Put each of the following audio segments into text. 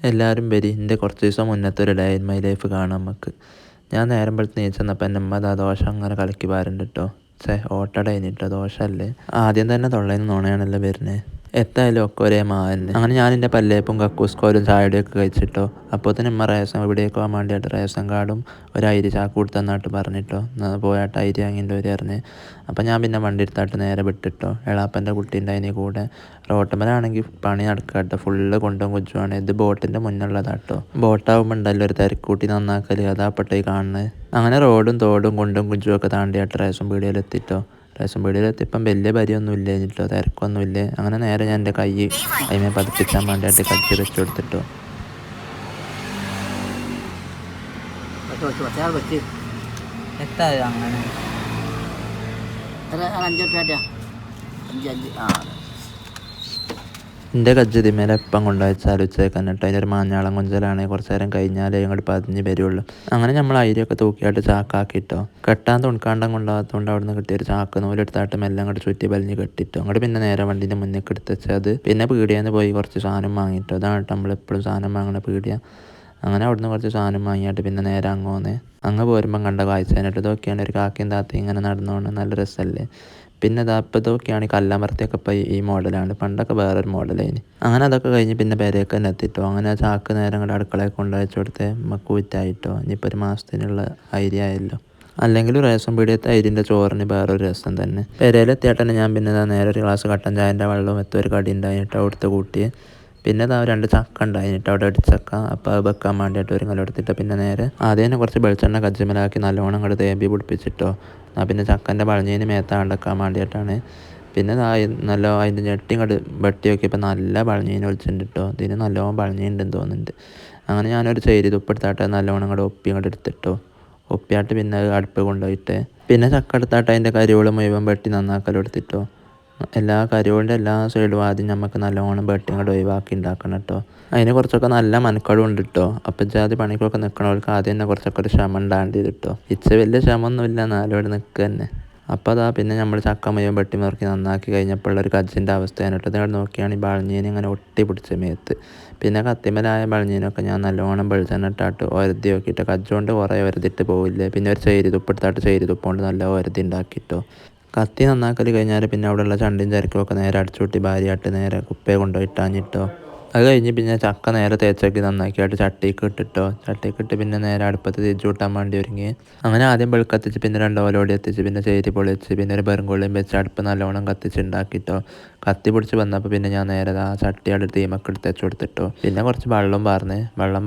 എല്ലാവരും വരി എൻ്റെ കുറച്ച് ദിവസം മുന്നത്തെ ഒരു ഡേ ഇൻ മൈ ലൈഫ് കാണാം നമുക്ക്. ഞാൻ നേരം വെളുത്ത് നീച്ച് വന്നപ്പോൾ എൻ്റെ ഉമ്മ ദാ ദോശ അങ്ങനെ കലക്കി പാരുന്നുണ്ട് കേട്ടോ. ഓട്ടട കഴിഞ്ഞിട്ടോ, ദോശ അല്ലേ. ആദ്യം തന്നെ തൊള്ളയിൽ നിന്ന് നുണയാണല്ലോ വരുന്നത്. എത്തായാലും ഒക്കെ ഒരേ മാവന്നെ. അങ്ങനെ ഞാൻ എൻ്റെ പല്ലേപ്പും കക്കൂസ്കോലും ചായയുടെയൊക്കെ കഴിച്ചിട്ടോ. അപ്പോൾ തന്നെ ഉമ്മ ഇവിടേക്ക് പോകാൻ വേണ്ടിയിട്ട് റേഷൻ കാർഡും ഒരു അരി ചാക്ക് കൊടുത്തന്നാട്ട് പറഞ്ഞിട്ടോ. പോയാട്ട് അരി വാങ്ങിയിട്ട് വരെ അറിഞ്ഞ്. അപ്പം ഞാൻ പിന്നെ വണ്ടി എടുത്താട്ട് നേരെ വിട്ടിട്ടോ. എളാപ്പൻ്റെ കുട്ടീൻ്റെ അതിന് കൂടെ റോട്ടുമ്മലാണെങ്കിൽ പണി നടക്കാട്ടോ. ഫുള്ള് കൊണ്ടും കുജുവാണ്. ഇത് ബോട്ടിൻ്റെ മുന്നുള്ളതാട്ടോ. ബോട്ടാവുമ്പോൾ ഉണ്ടല്ലോ ഒരു തിരക്കൂട്ടി നന്നാക്കൽ, അതാപ്പട്ടെ കാണുന്നത്. അങ്ങനെ റോഡും തോടും കുണ്ടും കുജും ഒക്കെ താണ്ടിയാട്ട് റേഷൻ പീടികയിലെത്തിട്ടോ. റേഷൻ പീടികയിലെത്തിയപ്പം വലിയ പരിയൊന്നും ഇല്ല എന്നിട്ടോ, തിരക്കൊന്നും ഇല്ലേ. അങ്ങനെ നേരെ ഞാൻ എൻ്റെ കൈ അതിനെ പതിപ്പിച്ചാൻ വേണ്ടിയിട്ട് കജ്ജി വെച്ച് കൊടുത്തിട്ടോ. അങ്ങനെ 5 എൻ്റെ കജ്ജ് ഇതിമേലെ എപ്പം കൊണ്ടുവച്ചാൽ ഉച്ചയ്ക്ക് കേട്ടോ. അതിൻ്റെ ഒരു മാഞ്ഞാളം കൊഞ്ചലാണ്. കുറച്ച് നേരം കഴിഞ്ഞാലേ ഇങ്ങോട്ട് പതിഞ്ഞ് വരുള്ളൂ. അങ്ങനെ നമ്മൾ അരിയൊക്കെ തൂക്കിയായിട്ട് ചാക്കാക്കിട്ടോ. കെട്ടാൻ തുണിക്കാണ്ടം കൊണ്ടാകത്തോണ്ട് അവിടെ നിന്ന് കിട്ടിയൊരു ചാക്ക് നൂലെടുത്തായിട്ട് മെല്ലെ അങ്ങോട്ട് ചുറ്റി വലിഞ്ഞ് കെട്ടിട്ടോ. അങ്ങോട്ട് പിന്നെ നേരെ വണ്ടീൻ്റെ മുന്നിൽ എടുത്ത് വെച്ചത്. പിന്നെ പീടിയെന്ന് പോയി കുറച്ച് സാധനം വാങ്ങിയിട്ടോ. അതാണ് നമ്മളെപ്പോഴും സാധനം വാങ്ങണ പീടിയ. അങ്ങനെ അവിടുന്ന് കുറച്ച് സാധനം വാങ്ങിയിട്ട് പിന്നെ നേരെ അങ്ങ് പോരുമ്പം കണ്ട കാഴ്ചേനായിട്ട് ഇതൊക്കെയാണ് ഒരു കാക്കയും താത്തയും ഇങ്ങനെ നടന്നുകൊണ്ട് നല്ല രസമല്ലേ. പിന്നെ ഇപ്പോൾ ഇതൊക്കെയാണ് ഈ കല്ലാമർത്തിയൊക്കെ ഇപ്പോൾ ഈ മോഡലാണ്. പണ്ടൊക്കെ വേറൊരു മോഡലായിന്. അങ്ങനെ അതൊക്കെ കഴിഞ്ഞ് പിന്നെ പെരയൊക്കെ തന്നെ എത്തിട്ടോ. അങ്ങനെ ചാക്ക് നേരം അങ്ങോട്ട് അടുക്കളയിൽ കൊണ്ടുവച്ച് കൊടുത്ത് നമുക്ക് വിറ്റായിട്ടോ. ഇനിയിപ്പോൾ ഒരു മാസത്തിനുള്ള ഐഡിയ ആയല്ലോ. അല്ലെങ്കിൽ റേഷൻ പീടികത്തെ അരിൻ്റെ ചോറിന് വേറൊരു രസം തന്നെ. പെരയിലെത്തിയാട്ടെ ഞാൻ പിന്നെ നേരെ ഒരു ഗ്ലാസ് കട്ടൻ ചായൻ്റെ വെള്ളവും ഒരു കടി ഉണ്ടായിട്ട് അവിടുത്തെ കൂട്ടി. പിന്നെ 2 ചക്ക ഉണ്ടായിട്ട് അവിടെ അടിച്ചക്ക. അപ്പോൾ അത് വെക്കാൻ വേണ്ടിയിട്ട് ഒരു കലെടുത്തിട്ട് പിന്നെ നേരെ ആദ്യം തന്നെ കുറച്ച് വെളിച്ചെണ്ണ കജ്ജിമലാക്കി നല്ലോണം അങ്ങോട്ട് തേമ്പി പിടിപ്പിച്ചിട്ടോ. പിന്നെ ചക്കൻ്റെ പഴഞ്ഞതിന് മേത്താണ്ടെക്കാൻ വേണ്ടിയിട്ടാണ്. പിന്നെ നല്ല അതിൻ്റെ ഞെട്ടി ഇങ്ങോട്ട് വെട്ടി നോക്കിയപ്പോൾ നല്ല പഴഞ്ഞീന് വിളിച്ചിട്ടുണ്ട് കേട്ടോ. ഇതിന് നല്ലോണം പഴഞ്ഞിട്ടുണ്ടെന്ന് തോന്നുന്നുണ്ട്. അങ്ങനെ ഞാനൊരു ചേരി തുപ്പെടുത്താട്ട് നല്ലോണം അങ്ങോട്ട് ഇങ്ങോട്ട് എടുത്തിട്ടോ. ഒപ്പിയാട്ട് പിന്നെ അടുപ്പ് കൊണ്ടുപോയിട്ട് പിന്നെ ചക്ക എടുത്താട്ട് അതിൻ്റെ കരിയോളം മുഴുവൻ വെട്ടി നന്നാക്കലെടുത്തിട്ടോ. എല്ലാ കരിയോളിൻ്റെ എല്ലാ സൈഡും ആദ്യം നമുക്ക് നല്ലോണം വെട്ടി അങ്ങോട്ട് ഒഴിവാക്കി ഉണ്ടാക്കണം കേട്ടോ. അതിന് കുറച്ചൊക്കെ നല്ല മനക്കടും ഉണ്ട് കേട്ടോ. അപ്പം ജാതി പണിക്കൊക്കെ നിൽക്കണവർക്ക് ആദ്യം തന്നെ കുറച്ചൊക്കെ ഒരു ക്ഷമ ഉണ്ടാകേണ്ടി കേട്ടോ. വലിയ ക്ഷമൊന്നുമില്ല, എന്നാലും ഇവിടെ നിൽക്കുക തന്നെ. അപ്പോൾ പിന്നെ നമ്മൾ ചക്ക മുഴുവൻ വെട്ടി മുറുക്കി നന്നാക്കി കഴിഞ്ഞപ്പോഴുള്ളൊരു കജ്ജിൻ്റെ അവസ്ഥയാണ് കേട്ടോ. ഇതവിടെ നോക്കിയാണ് ഈ ബളഞ്ഞീനെ ഇങ്ങനെ ഒട്ടി പിടിച്ച മേത്ത്. പിന്നെ കത്തിമലായ ബളഞ്ഞീനൊക്കെ ഞാൻ നല്ലോണം വെളിച്ചെണ്ണ ഇട്ടാട്ട് ഒരതി നോക്കിയിട്ട് കജ്ജുകൊണ്ട് കുറേ ഒരതിട്ട് പോവില്ലേ. പിന്നെ ഒരു ചേരി തുപ്പെടുത്താട്ട് ചേരി തുപ്പുകൊണ്ട് നല്ല ഒരതി ഉണ്ടാക്കിയിട്ടോ. കത്തി നന്നാക്കൽ കഴിഞ്ഞാൽ പിന്നെ അവിടെയുള്ള ചണ്ടിയും ചരക്കുമൊക്കെ നേരെ അടിച്ചുകൂട്ടി ഭാര്യയായിട്ട് നേരെ കുപ്പയെ കൊണ്ടുപോയി ഇട്ടാഞ്ഞിട്ടോ. അത് കഴിഞ്ഞ് പിന്നെ ചക്ക നേരെ തേച്ചാക്കി നന്നാക്കിയായിട്ട് ചട്ടിക്ക് ഇട്ടിട്ടോ. ചട്ടിക്ക് ഇട്ട് പിന്നെ നേരെ അടുപ്പത്ത് തിരിച്ചു കൂട്ടാൻ വേണ്ടി ഒരുങ്ങി. അങ്ങനെ ആദ്യം വെളുക്കത്തിച്ച് പിന്നെ 2 ഓലോടി എത്തിച്ച് പിന്നെ ചേരി പൊളിച്ച് പിന്നെ ഒരു ബെറുങ്കൊള്ളിയും വെച്ച് അടുപ്പ് നല്ലോണം കത്തിച്ചുണ്ടാക്കിട്ടോ. കത്തി പിടിച്ച് വന്നപ്പോൾ പിന്നെ ഞാൻ നേരെ ആ ചട്ടിയുടെ തീമൊക്കെ എടുത്ത് വെച്ച് കൊടുത്തിട്ടോ. പിന്നെ കുറച്ച് വെള്ളം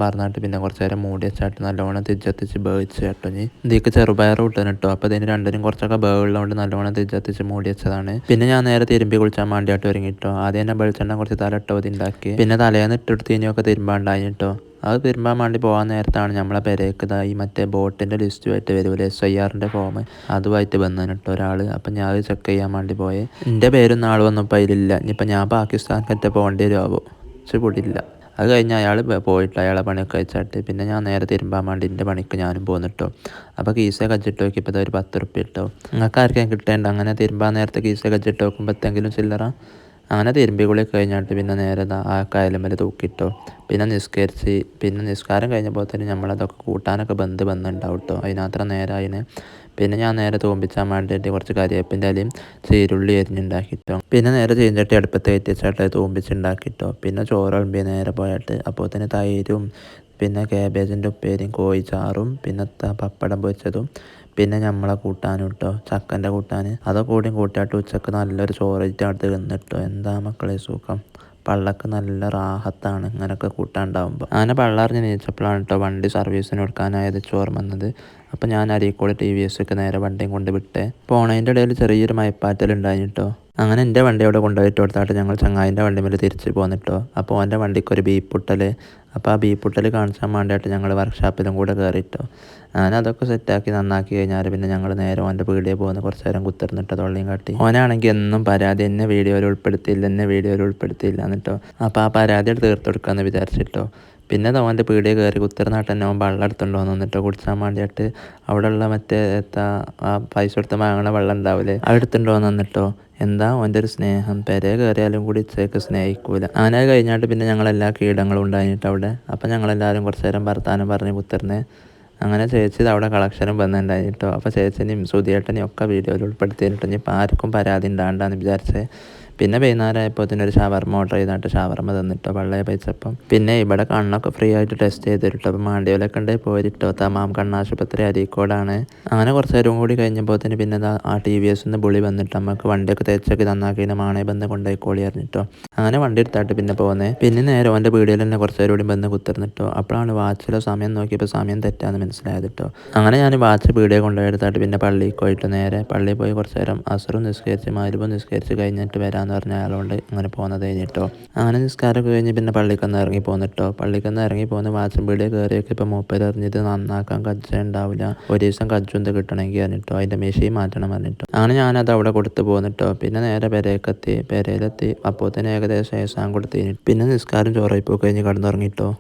പാർന്നിട്ട് പിന്നെ കുറച്ച് നേരം മൂടി വെച്ചാട്ട് നല്ലോണം തിരിച്ചെത്തിച്ച് വേവിച്ച് കേട്ടോ. ഇനി ഇതിക്ക് ചെറുപയർ വിട്ടു കേട്ടോ. അപ്പോൾ ഇതിന് രണ്ടിനും കുറച്ചൊക്കെ വേവുള്ളതുകൊണ്ട് നല്ലോണം തിരിച്ചെത്തിച്ച് മൂടി വെച്ചതാണ്. പിന്നെ ഞാൻ നേരെ തിരുമ്പി കുളിച്ചാൻ വേണ്ടിയിട്ട് ഒരുങ്ങിട്ടോ. ആദ്യം തന്നെ വെളിച്ചെണ്ണ കുറച്ച് തലട്ടോ ഉണ്ടാക്കി. പിന്നെ തലേന്ന് ഇട്ടെടുത്ത് ഇനിയൊക്കെ തിരുമ്പാണ്ടായി കേട്ടോ. അത് തിരുമ്പാൻ വേണ്ടി പോകാൻ നേരത്താണ് നമ്മളെ പെരേക്ക് ഈ മറ്റേ ബോട്ടിൻ്റെ ലിസ്റ്റുമായിട്ട് വരുമല്ലോ, SIRൻ്റെ ഫോം, അതുമായിട്ട് വന്നതിന് കേട്ടോ ഒരാൾ. അപ്പം ഞാൻ അത് ചെക്ക് ചെയ്യാൻ വേണ്ടി പോയി. എൻ്റെ പേരൊന്നും ആൾ വന്നപ്പോൾ അതിലില്ല. ഇനിയിപ്പോൾ ഞാൻ പാകിസ്ഥാൻക്കറ്റ പോകേണ്ടി വരുമോ, പക്ഷെ പൊടിയില്ല. അത് കഴിഞ്ഞ് അയാൾ പോയിട്ട് അയാളെ പണിയൊക്കെ വെച്ചിട്ട് പിന്നെ ഞാൻ നേരെ തിരുമ്പാൻ വേണ്ടി എൻ്റെ പണിക്ക് ഞാനും പോന്നിട്ടോ. അപ്പോൾ കീസെ കജ്ജിട്ട് നോക്കിയപ്പോൾ ഒരു 10 റുപ്യ ഇട്ടോ. നിങ്ങൾക്ക് ആർക്കും കിട്ടേണ്ട. അങ്ങനെ തിരുമ്പാൻ നേരത്തെ കീസെ കജ്ജിട്ട് നോക്കുമ്പോൾ എന്തെങ്കിലും ചില്ലറ. അങ്ങനെ തിരുമ്പിക്കുളി കഴിഞ്ഞിട്ട് പിന്നെ നേരെ ആ കയലുമ്മൽ തൂക്കിട്ടോ. പിന്നെ നിസ്കരിച്ച് പിന്നെ നിസ്കാരം കഴിഞ്ഞപ്പോൾ തന്നെ നമ്മളതൊക്കെ കൂട്ടാനൊക്കെ ബന്ധുണ്ടാവും കേട്ടോ. അതിനത്ര നേരമായിന്. പിന്നെ ഞാൻ നേരെ തൂമ്പിച്ചാൻ വേണ്ടിയിട്ട് കുറച്ച് കരിവേപ്പിൻ്റെ ഇലയും ചീരുള്ളി എരിഞ്ഞുണ്ടാക്കിട്ടോ. പിന്നെ നേരെ ചീഞ്ചട്ടി അടുപ്പത്ത് കയറ്റിച്ചാട്ട് തൂമ്പിച്ചുണ്ടാക്കിട്ടോ. പിന്നെ ചോറ് വിളമ്പി നേരെ പോയിട്ട് അപ്പോൾ തന്നെ തൈരും പിന്നെ കാബേജിൻ്റെ ഉപ്പേരിയും കോഴിച്ചാറും പിന്നെ പപ്പടം പൊരിച്ചതും പിന്നെ നമ്മളെ കൂട്ടാനും കേട്ടോ, ചക്കൻ്റെ കൂട്ടാൻ. അതൊക്കെ കൂടിയും കൂട്ടിയായിട്ട് ഉച്ചക്ക് നല്ലൊരു ചോറിട്ട് അടുത്ത് തിന്നിട്ടോ. എന്താ മക്കളെ സുഖം. പള്ളക്ക് നല്ല റാഹത്താണ് ഇങ്ങനെയൊക്കെ കൂട്ടാനുണ്ടാകുമ്പോൾ. അങ്ങനെ പള്ളറിഞ്ഞ് നീച്ചപ്പോഴാണ് കേട്ടോ വണ്ടി സർവീസിന് കൊടുക്കാനായത് ചോറ് വന്നത്. അപ്പോൾ ഞാൻ അരീക്കോട് TVS ഒക്കെ നേരെ വണ്ടിയും കൊണ്ട് വിട്ടേ. പോണതിൻ്റെ ഇടയിൽ ചെറിയൊരു മയപ്പാറ്റലുണ്ടായി കേട്ടോ. അങ്ങനെ എൻ്റെ വണ്ടി അവിടെ കൊണ്ടുപോയിട്ട് കൊടുത്തായിട്ട് ഞങ്ങൾ ചങ്ങായിൻ്റെ വണ്ടി മേലെ തിരിച്ച് പോന്നിട്ടോ. അപ്പോൾ എൻ്റെ വണ്ടിക്കൊരു ബീപ്പുട്ടൽ. അപ്പോൾ ആ ബീപ്പുട്ടൽ കാണിച്ചാൻ വേണ്ടിയിട്ട് ഞങ്ങൾ വർക്ക്ഷോപ്പിലും കൂടെ കയറിയിട്ടോ. അങ്ങനെ അതൊക്കെ സെറ്റാക്കി നന്നാക്കി കഴിഞ്ഞാൽ പിന്നെ ഞങ്ങൾ നേരെ ഓൻ്റെ പീടികയിൽ പോകുന്ന കുറച്ച് നേരം കുത്തിർന്നിട്ട് തൊള്ളിയും കാട്ടി. ഓനാണെങ്കിൽ എന്നും പരാതി എന്നെ വീഡിയോയിൽ ഉൾപ്പെടുത്തിയില്ല എന്നിട്ടോ. അപ്പോൾ ആ പരാതി തീർത്ത് കൊടുക്കാമെന്ന് വിചാരിച്ചിട്ടോ. പിന്നെ ഓൻ്റെ പീടികയിൽ കയറി കുത്തിർന്നാട്ട് തന്നെ ഓൻ വെള്ളം എടുത്തുകൊണ്ട് വന്നിട്ടോ കുടിച്ചാൻ വേണ്ടിയിട്ട്. അവിടെയുള്ള മറ്റേ പൈസ കൊടുത്ത് വാങ്ങണ വെള്ളം ഉണ്ടാവില്ലേ, അത് എടുത്തുകൊണ്ട് വന്നിട്ടോ. എന്താ ഓൻ്റെ ഒരു സ്നേഹം, പെരേ കയറിയാലും കൂടി ഇച്ചേക്ക് സ്നേഹിക്കൂല. അങ്ങനെ കഴിഞ്ഞാട്ട് പിന്നെ ഞങ്ങളെല്ലാ കീടങ്ങളും ഉണ്ടായിട്ട് അവിടെ. അപ്പം ഞങ്ങളെല്ലാവരും കുറച്ച് നേരം വർത്താനം പറഞ്ഞ് കുത്തിർന്ന്. അങ്ങനെ ചേച്ചി അവിടെ കളക്ഷനും വന്നിട്ടുണ്ടായിട്ടോ. അപ്പോൾ ചേച്ചിനെയും സുധിയേട്ടനെയും ഒക്കെ വീഡിയോയിൽ ഉൾപ്പെടുത്തിയിട്ട് ഇനിയിപ്പോൾ ആർക്കും പരാതി ഉണ്ടാകണ്ടെന്ന് വിചാരിച്ചേ. പിന്നെ വൈകുന്നേരം ആയപ്പോൾ ഒരു ഷവർമ ഓർഡർ ചെയ്തിട്ട് ഷവർമ തന്നിട്ടോ വെള്ളയെ പൈസപ്പം. പിന്നെ ഇവിടെ കണ്ണൊക്കെ ഫ്രീ ആയിട്ട് ടെസ്റ്റ് ചെയ്തിട്ടോ. അപ്പോൾ മാണ്ടിയോലൊക്കെ ഉണ്ട് പോയിട്ടോ. തമാം കണ്ണാശുപത്രി അരീക്കോടാണ്. അങ്ങനെ കുറച്ച് നേരം കൂടി കഴിഞ്ഞപ്പോൾ പിന്നെ ആ TVS ബുളി വന്നിട്ട് നമുക്ക് വണ്ടിയൊക്കെ തേച്ചൊക്കെ നന്നാക്കിയതിന് മാണേ ബന്ധം കൊണ്ടുപോയിക്കോളി അറിഞ്ഞിട്ടോ. അങ്ങനെ വണ്ടി എടുത്തായിട്ട് പിന്നെ പോകുന്നത്. പിന്നെ നേരെ ഓൻ്റെ വീഡിയോയിൽ തന്നെ കുറച്ച് നേരം കൂടി ബന്ധം കുത്തിർന്നിട്ടോ. അപ്പോഴാണ് വാച്ചിലെ സമയം നോക്കിയപ്പോൾ സമയം തെറ്റാന്ന് മനസ്സിലായത് കേട്ടോ. അങ്ങനെ ഞാൻ വാച്ച് വീഡിയോ കൊണ്ടുപോയി എടുത്തായിട്ട് പിന്നെ പള്ളിയിൽ പോയിട്ട് നേരെ പള്ളിയിൽ പോയി കുറച്ച് നേരം അസറും നിസ്കരിച്ച് മഗ്‌രിബും നിസ്കരിച്ച് കഴിഞ്ഞിട്ട് വരാമെന്ന് പറഞ്ഞ ആളുകൊണ്ട് അങ്ങനെ പോകുന്നത് കഴിഞ്ഞിട്ടോ. അങ്ങനെ നിസ്കാരമൊക്കെ കഴിഞ്ഞ് പിന്നെ പള്ളിക്കൊന്ന് ഇറങ്ങി പോന്നിട്ടോ. പള്ളിക്കൊന്ന് ഇറങ്ങി പോകുന്ന വാച്ചും വീഡിയോ കയറിയൊക്കെ ഇപ്പോൾ മൂപ്പര് അറിഞ്ഞിട്ട് നന്നാക്കാൻ കജ്ജ ഉണ്ടാവില്ല, ഒരു ദിവസം കജ്ജുന്ത് കിട്ടണമെങ്കിൽ പറഞ്ഞിട്ടോ അതിൻ്റെ മെഷീൻ മാറ്റണം പറഞ്ഞിട്ടോ. അങ്ങനെ ഞാനത് അവിടെ കൊടുത്ത് പോന്നിട്ടോ. പിന്നെ നേരെ പെരയിലെത്തി. അപ്പോൾ തന്നെ ഏകദേശം ഏസാൻ കൊടുത്തിന്. പിന്നെ നിസ്കാരം ചോറായിപ്പോ കഴിഞ്ഞ് കിടന്നുറങ്ങിട്ടോ.